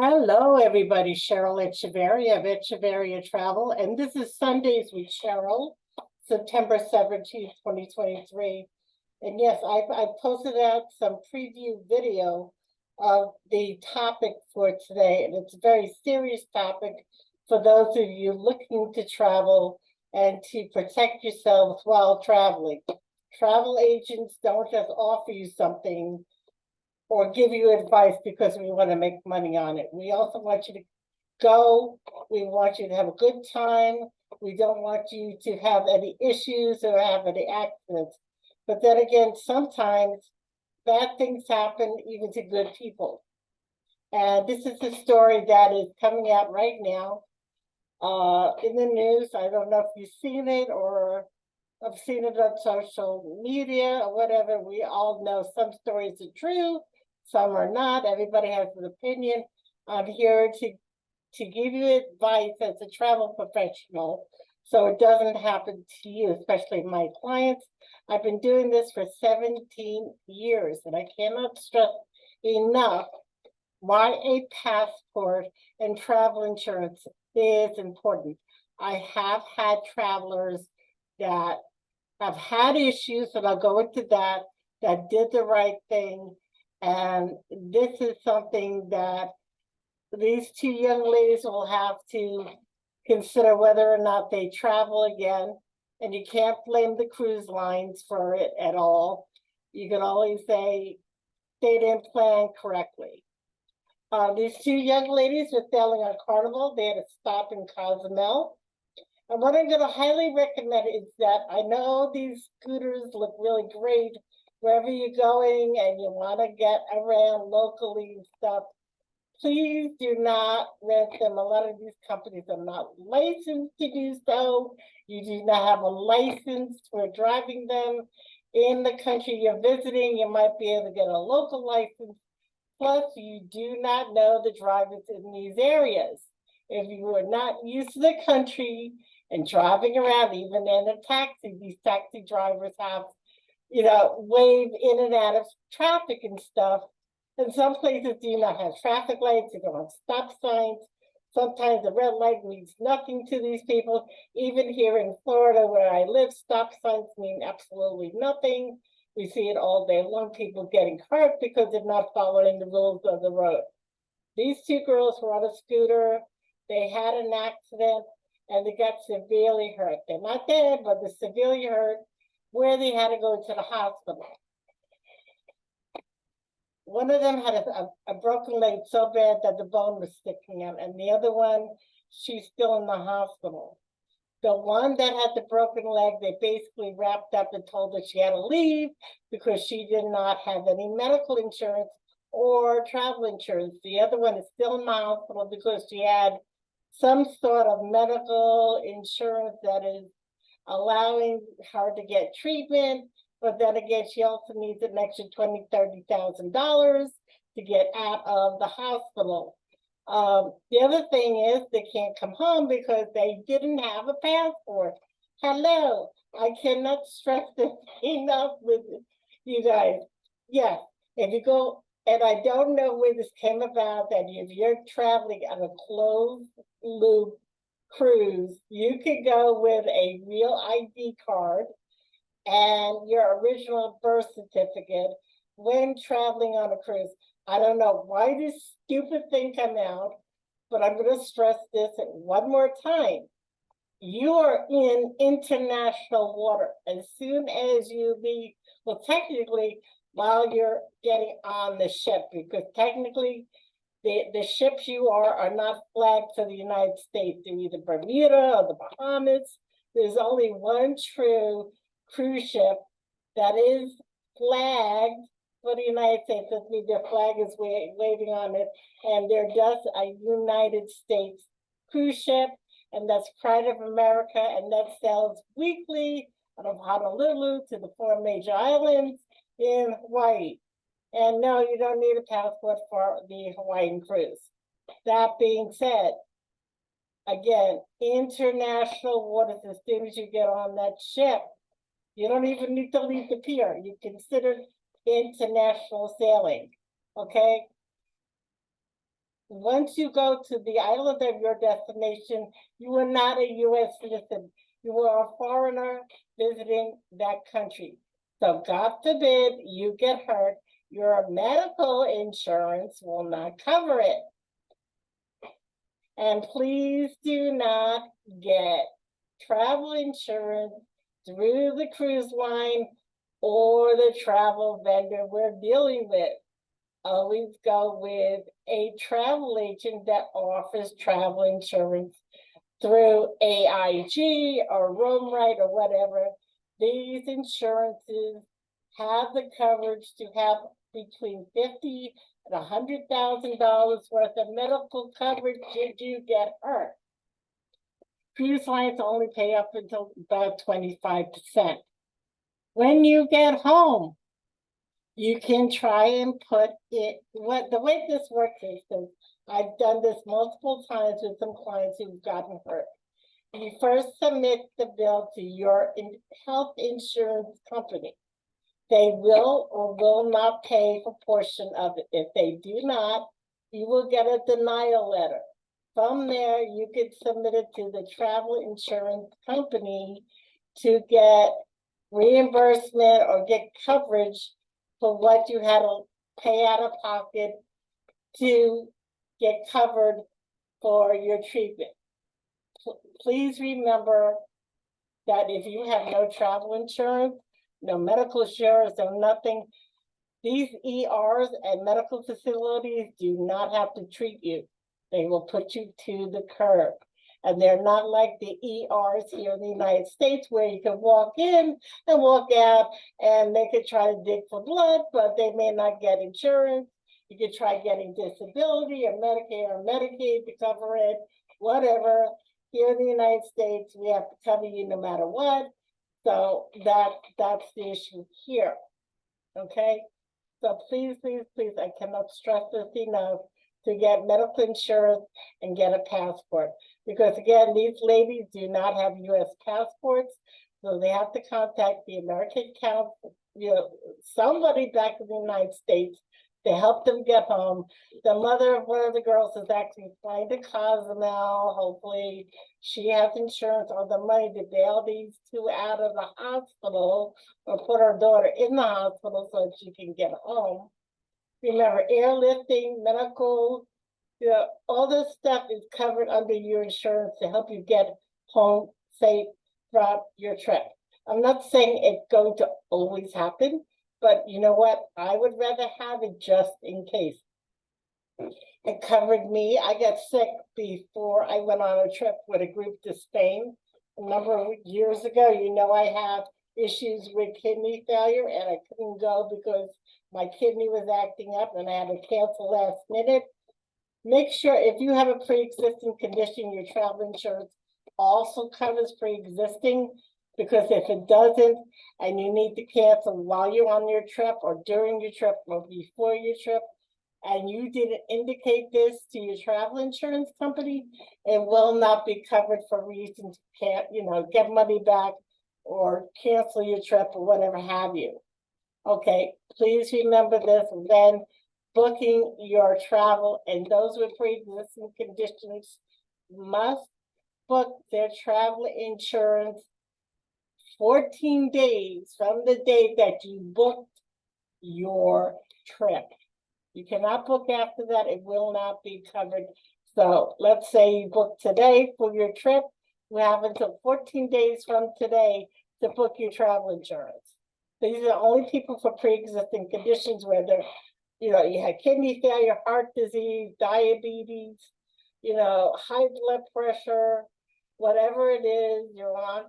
Hello, everybody. Cheryl Echeverria of Echeverria Travel, and this is Sundays with Cheryl, September 17th, 2023. And yes, I posted out some preview video of the topic for today, and it's a very serious topic for those of you looking to travel and to protect yourselves while traveling. Travel agents don't just offer you something or give you advice because we want to make money on it. We also want you to go. We want you to have a good time. We don't want you to have any issues or have any accidents. But then again, sometimes bad things happen even to good people. And this is a story that is coming out right now in the news. I don't know if you've seen it or have seen it on social media or whatever. We all know some stories are true, some are not. Everybody has an opinion. I'm here to give you advice as a travel professional so it doesn't happen to you, especially my clients. I've been doing this for 17 years, and I cannot stress enough why a passport and travel insurance is important. I have had travelers that have had issues, and I'll go into that did the right thing. And this is something that these two young ladies will have to consider whether or not they travel again. And you can't blame the cruise lines for it at all. You can always say they didn't plan correctly. These two young ladies were sailing on Carnival. They had a stop in Cozumel. And what I'm going to highly recommend is that I know these scooters look really great wherever you're going and you want to get around locally and stuff. Please do not rent them. A lot of these companies are not licensed to do so. You do not have a license for driving them. In the country you're visiting, you might be able to get a local license. Plus, you do not know the drivers in these areas. If you are not used to the country and driving around, even in a taxi, these taxi drivers have, wave in and out of traffic and stuff. And some places do not have traffic lights, they don't have stop signs. Sometimes a red light means nothing to these people. Even here in Florida, where I live, stop signs mean absolutely nothing. We see it all day long, people getting hurt because they're not following the rules of the road. These two girls were on a scooter. They had an accident and they got severely hurt. They're not dead, but they're severely hurt, where they had to go to the hospital. One of them had a broken leg so bad that the bone was sticking out, and the other one, she's still in the hospital. The one that had the broken leg, they basically wrapped up and told her she had to leave because she did not have any medical insurance or travel insurance. The other one is still in the hospital because she had some sort of medical insurance that is allowing her to get treatment. But then again, she also needs an extra $20,000, $30,000 to get out of the hospital. The other thing is they can't come home because they didn't have a passport. Hello, I cannot stress this enough with you guys. Yes, if you go, and I don't know where this came about, that if you're traveling on a closed loop cruise, you could go with a real ID card and your original birth certificate when traveling on a cruise. I don't know why this stupid thing came out, but I'm going to stress this one more time. You are in international water. As soon as you leave, well, technically, while you're getting on the ship, because technically the ships you are not flagged for the United States. They're either Bermuda or the Bahamas. There's only one true cruise ship that is flagged for the United States. That means their flag is waving on it, and there does a United States cruise ship, and that's Pride of America, and that sails weekly out of Honolulu to the 4 major islands in Hawaii. And no, you don't need a passport for the Hawaiian cruise. That being said, again, international waters, as soon as you get on that ship, you don't even need to leave the pier. You consider international sailing, okay? once you go to the island of your destination, you are not a U.S. citizen. You are a foreigner visiting that country. So God forbid you get hurt, your medical insurance will not cover it. And please do not get travel insurance through the cruise line or the travel vendor we're dealing with. Always go with a travel agent that offers travel insurance through AIG or RoamRight or whatever. These insurances have the coverage to have between $50,000 and $100,000 worth of medical coverage should you get hurt. Cruise lines only pay up until about 25%. When you get home, you can try and put it, the way this works is, because I've done this multiple times with some clients who've gotten hurt. You first submit the bill to your health insurance company. They will or will not pay for a portion of it. If they do not, you will get a denial letter. From there, you can submit it to the travel insurance company to get reimbursement or get coverage for what you had to pay out of pocket to get covered for your treatment. Please remember that if you have no travel insurance, no medical insurance, or nothing, these ERs and medical facilities do not have to treat you. They will put you to the curb. And they're not like the ERs here in the United States where you can walk in and walk out and they could try to dig for blood, but they may not get insurance. You could try getting disability or Medicare or Medicaid to cover it, whatever. Here in the United States, we have to cover you no matter what. So that's the issue here, okay? So please, please, please, I cannot stress this enough, to get medical insurance and get a passport. Because again, these ladies do not have US passports, so they have to contact the American Council, somebody back in the United States to help them get home. The mother of one of the girls is actually flying to Cozumel. Hopefully she has insurance or the money to bail these two out of the hospital or put her daughter in the hospital so she can get home. Remember, airlifting, medical, all this stuff is covered under your insurance to help you get home safe throughout your trip. I'm not saying it's going to always happen, but you know what? I would rather have it just in case. It covered me. I got sick before I went on a trip with a group to Spain a number of years ago. You know, I have issues with kidney failure and I couldn't go because my kidney was acting up and I had to cancel last minute. Make sure if you have a pre-existing condition, your travel insurance also covers pre-existing, because if it doesn't and you need to cancel while you're on your trip or during your trip or before your trip, and you didn't indicate this to your travel insurance company, it will not be covered for reasons you can't, get money back or cancel your trip or whatever have you. Okay, please remember this when booking your travel, and those with pre-existing conditions must book their travel insurance 14 days from the date that you booked your trip. You cannot book after that, it will not be covered. So let's say you book today for your trip, you have until 14 days from today to book your travel insurance. These are only people for pre-existing conditions, whether you had kidney failure, heart disease, diabetes, high blood pressure, whatever it is you're on,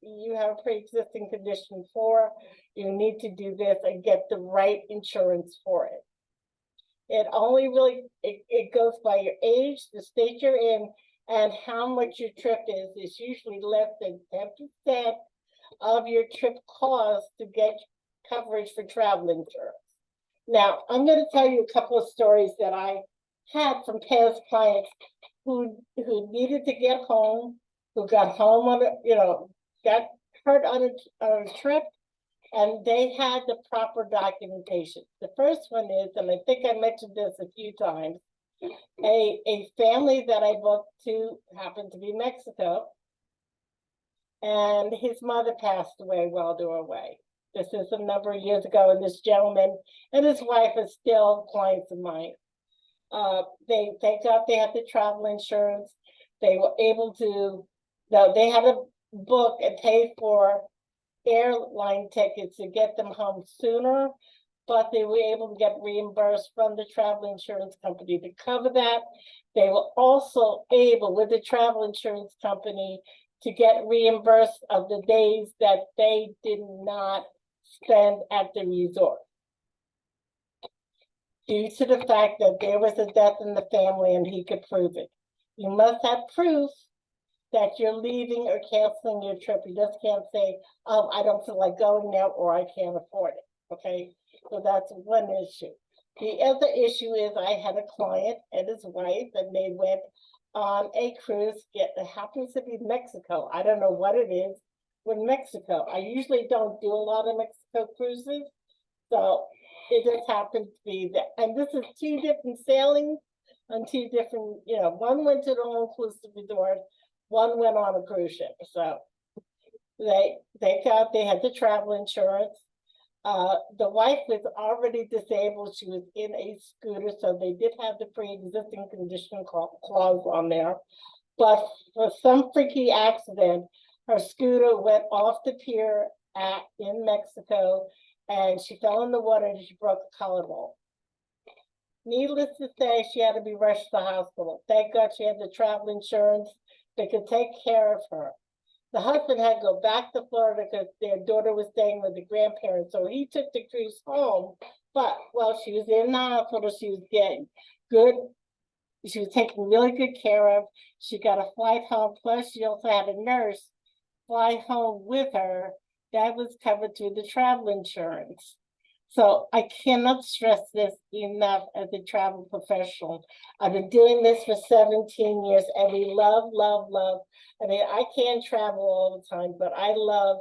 you have a pre-existing condition for, you need to do this and get the right insurance for it. It only really, it goes by your age, the state you're in, and how much your trip is. It's usually less than 10% of your trip cost to get coverage for travel insurance. Now, I'm going to tell you a couple of stories that I had from past clients who needed to get home, who got home on got hurt on a trip, and they had the proper documentation. The first one is, and I think I mentioned this a few times, A family that I booked to happened to be Mexico, and his mother passed away while they were away. This is a number of years ago, and this gentleman and his wife are still clients of mine. They thank God they had the travel insurance. They were able to, no, they had to book and pay for airline tickets to get them home sooner, but they were able to get reimbursed from the travel insurance company to cover that. They were also able, with the travel insurance company, to get reimbursed of the days that they did not spend at the resort, due to the fact that there was a death in the family and he could prove it. You must have proof that you're leaving or canceling your trip. You just can't say, oh, I don't feel like going now, or I can't afford it, okay? So that's one issue. The other issue is I had a client and his wife, and they went on a cruise. It happens to be Mexico. I don't know what it is with Mexico. I usually don't do a lot of Mexico cruises, so it just happened to be that. And this is two different sailings on two different, one went to the all-inclusive resort, one went on a cruise ship. So they had the travel insurance. The wife was already disabled. She was in a scooter, so they did have the pre-existing condition clause on there. But for some freaky accident, her scooter went off the pier in Mexico, and she fell in the water and she broke a collarbone. Needless to say, she had to be rushed to the hospital. Thank God she had the travel insurance that could take care of her. The husband had to go back to Florida because their daughter was staying with the grandparents. So he took the cruise home. But while she was in the hospital, she was getting good. She was taken really good care of. She got a flight home. Plus, she also had a nurse fly home with her. That was covered through the travel insurance. So I cannot stress this enough as a travel professional. I've been doing this for 17 years, and we love, love, love. I mean, I can't travel all the time, but I love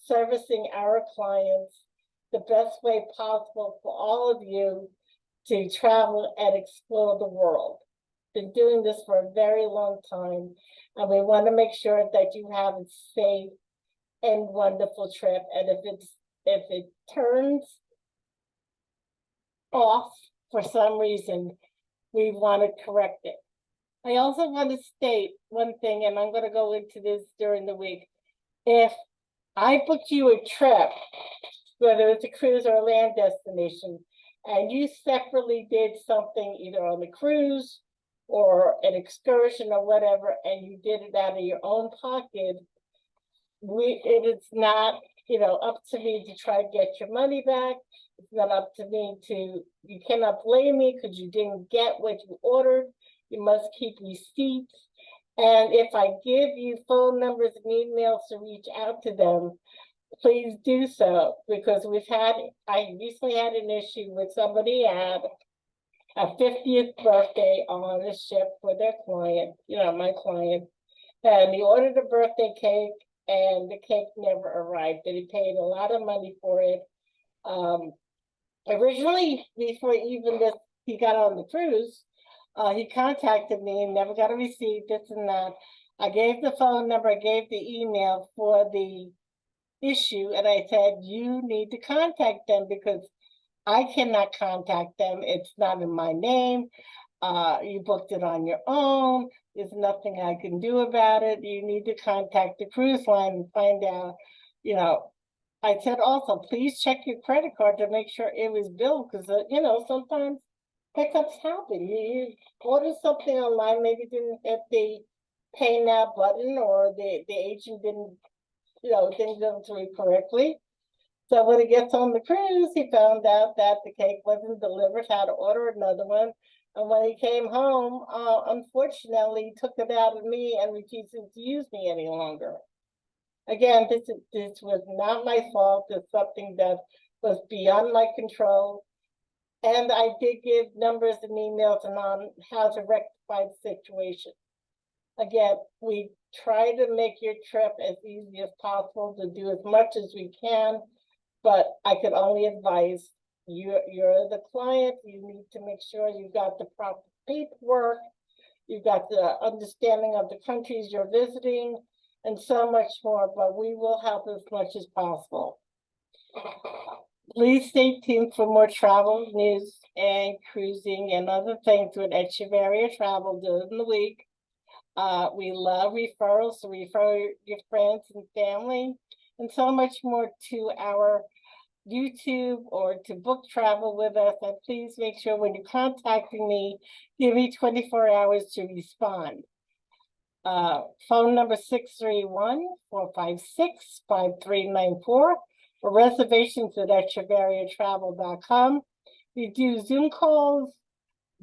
servicing our clients the best way possible for all of you to travel and explore the world. Been doing this for a very long time, and we want to make sure that you have a safe and wonderful trip. And if it turns off for some reason, we want to correct it. I also want to state one thing, and I'm going to go into this during the week. If I booked you a trip, whether it's a cruise or a land destination, and you separately did something either on the cruise or an excursion or whatever, and you did it out of your own pocket, it is not, up to me to try to get your money back. It's not up to me you cannot blame me because you didn't get what you ordered. You must keep receipts. And if I give you phone numbers and emails to reach out to them, please do so, because I recently had an issue with somebody had a 50th birthday on a ship for their client, my client, and he ordered a birthday cake and the cake never arrived, and he paid a lot of money for it. Originally, before even this, he got on the cruise, he contacted me and never got a receipt, this and that. I gave the phone number, I gave the email for the issue, and I said, you need to contact them because I cannot contact them. It's not in my name. You booked it on your own. There's nothing I can do about it. You need to contact the cruise line and find out, I said also, please check your credit card to make sure it was billed, because, sometimes hiccups happen. You order something online, maybe didn't hit the pay now button, or the agent didn't, didn't go through it correctly. So when he gets on the cruise, he found out that the cake wasn't delivered, had to order another one. And when he came home, unfortunately, he took it out of me and refused to use me any longer. Again, this was not my fault. It's something that was beyond my control. And I did give numbers and emails on how to rectify the situation. Again, we try to make your trip as easy as possible, to do as much as we can, but I could only advise You're the client, you need to make sure you've got the proper paperwork, you've got the understanding of the countries you're visiting, and so much more, but we will help as much as possible. Please stay tuned for more travel news and cruising and other things with Echeverria Travel during the week. We love referrals, so refer your friends and family, and so much more to our YouTube or to book travel with us. And please make sure when you're contacting me, give me 24 hours to respond. Phone number 631-456-5394 for reservations at echeverriatravel.com. We do Zoom calls,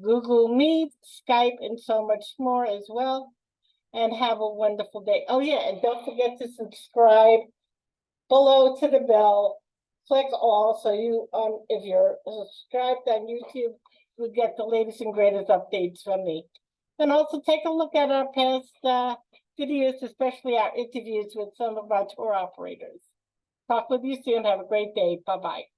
Google Meet, Skype, and so much more as well. And have a wonderful day. Oh yeah, and don't forget to subscribe below to the bell. Click all so you if you're subscribed on YouTube, you get the latest and greatest updates from me. And also take a look at our past videos, especially our interviews with some of our tour operators. Talk with you soon. Have a great day. Bye-bye.